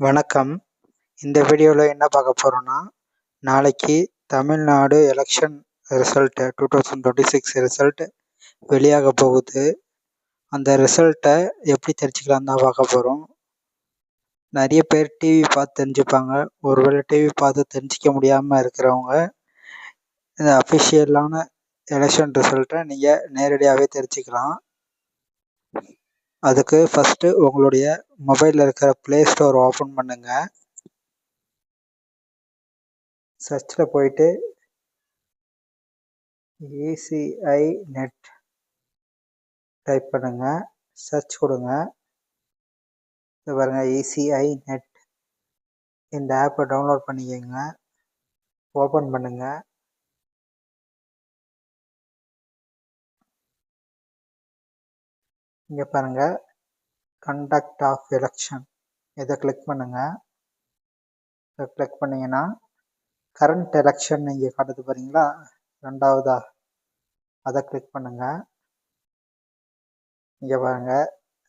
வணக்கம். இந்த வீடியோவில் என்ன பார்க்க போகிறோன்னா, நாளைக்கு தமிழ்நாடு எலெக்ஷன் ரிசல்ட்டு 2026 ரிசல்ட் வெளியாக போகுது. அந்த ரிசல்ட்டை எப்படி தெரிஞ்சுக்கலாம் தான் பார்க்க போகிறோம். நிறைய பேர் டிவி பார்த்து தெரிஞ்சுப்பாங்க. ஒருவேளை டிவி பார்த்து தெரிஞ்சிக்க முடியாமல் இருக்கிறவங்க இந்த அஃபிஷியலான எலெக்ஷன் ரிசல்ட்டை நீங்கள் நேரடியாகவே தெரிஞ்சுக்கலாம். அதுக்கு ஃபஸ்ட்டு உங்களுடைய மொபைலில் இருக்கிற ப்ளே ஸ்டோர் ஓப்பன் பண்ணுங்கள். சர்ச்சில் போயிட்டு ECI நெட் டைப் பண்ணுங்கள். சர்ச் கொடுங்க. இது பாருங்கள், ECI நெட். இந்த ஆப்பை டவுன்லோட் பண்ணிக்கோங்க. ஓப்பன் பண்ணுங்கள். இங்கே பாருங்கள், கண்டக்ட் ஆஃப் எலெக்ஷன். இதை கிளிக் பண்ணுங்கள். இதை கிளிக் பண்ணிங்கன்னா கரண்ட் எலெக்ஷன் இங்கே காட்டுது பாருங்களா, ரெண்டாவதா, அதை கிளிக் பண்ணுங்கள். இங்கே பாருங்கள்,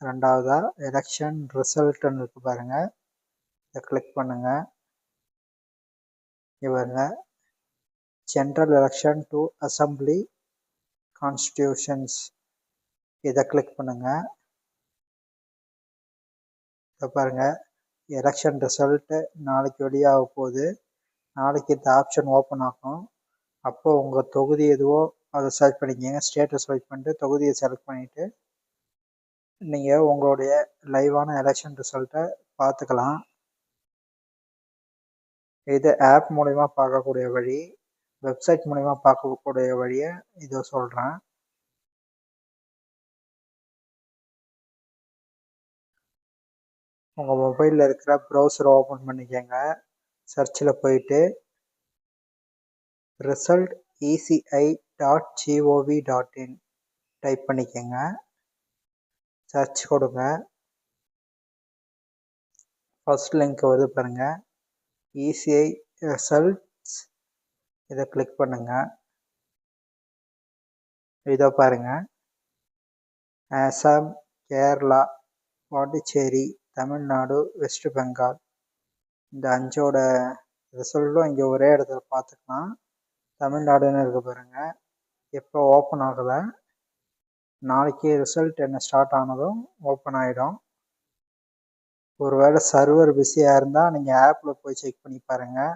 ரெண்டாவதா எலெக்ஷன் ரிசல்ட்டுன்னு இருக்குது பாருங்கள், இதை கிளிக் பண்ணுங்கள். இங்கே பாருங்கள், general election to assembly constitutions, இதை கிளிக் பண்ணுங்கள். இதை பாருங்கள், எலெக்ஷன் ரிசல்ட்டு நாளைக்கு வெளியாக போகுது. நாளைக்கு இந்த ஆப்ஷன் ஓப்பன் ஆகும். அப்போது உங்கள் தொகுதி எதுவோ அதை செலக்ட் பண்ணிக்கோங்க. ஸ்டேட்டை செலக்ட் பண்ணிட்டு தொகுதியை செலக்ட் பண்ணிவிட்டு நீங்கள் உங்களுடைய லைவான எலெக்ஷன் ரிசல்ட்டை பார்த்துக்கலாம். இது ஆப் மூலிமா பார்க்கக்கூடிய வழி. வெப்சைட் மூலிமா பார்க்கக்கூடிய வழியை இதை சொல்கிறேன். உங்கள் மொபைலில் இருக்கிற ப்ரௌசரை ஓப்பன் பண்ணிக்கோங்க. சர்ச்சில் போயிட்டு ரிசல்ட் ECI.gov.in டைப் பண்ணிக்கோங்க. சர்ச் கொடுங்க. ஃபர்ஸ்ட் லிங்க் வருது பாருங்கள், ECI ரிசல்ட்ஸ். இதை கிளிக் பண்ணுங்கள். இதோ பாருங்கள், ஆசாம், கேரளா, பாண்டிச்சேரி, தமிழ்நாடு, வெஸ்ட் பெங்கால், இந்த 5ஓட ரிசல்ட்டும் இங்கே ஒரே இடத்துல பார்த்துக்கலாம். தமிழ்நாடுன்னு இருக்க பாருங்கள். எப்போ ஓப்பன் ஆகலை, நாளைக்கு ரிசல்ட் என்ன ஸ்டார்ட் ஆனதும் ஓப்பன் ஆகிடும். ஒருவேளை சர்வர் பிஸியாக இருந்தால் நீங்கள் ஆப்பில் போய் செக் பண்ணி பாருங்கள்.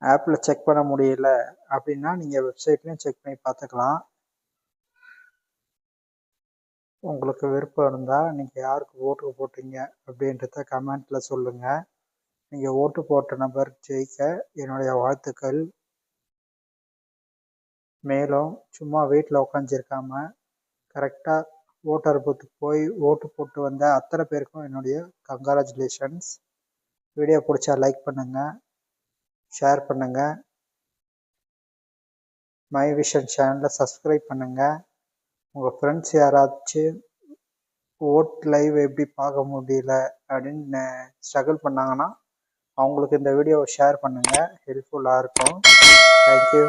ஆப்பில் செக் பண்ண முடியல அப்படின்னா நீங்கள் வெப்சைட்லேயும் செக் பண்ணி பார்த்துக்கலாம். உங்களுக்கு விருப்பம் இருந்தால் நீங்கள் யாருக்கு ஓட்டு போட்டீங்க அப்படின்றத கமெண்ட்டில் சொல்லுங்கள். நீங்கள் ஓட்டு போட்ட நபர் ஜெயிக்க என்னுடைய வாழ்த்துக்கள். மேலும் சும்மா வீட்டில் உட்காந்துருக்காம கரெக்டாக ஓட்டர் பூத்துக்கு போய் ஓட்டு போட்டு வந்த அத்தனை பேருக்கும் என்னுடைய கங்க்ராச்சுலேஷன்ஸ். வீடியோ பிடிச்சா லைக் பண்ணுங்கள், ஷேர் பண்ணுங்கள், மை விஷன் சேனலை சப்ஸ்கிரைப் பண்ணுங்கள். உங்கள் ஃப்ரெண்ட்ஸ் யாராச்சும் ஓட் லைவ் எப்படி பார்க்க முடியல அப்படின்னு ஸ்ட்ரகிள் பண்ணாங்கன்னா அவங்களுக்கு இந்த வீடியோவை ஷேர் பண்ணுங்கள், ஹெல்ப்ஃபுல்லாக இருக்கும். தேங்க்யூ.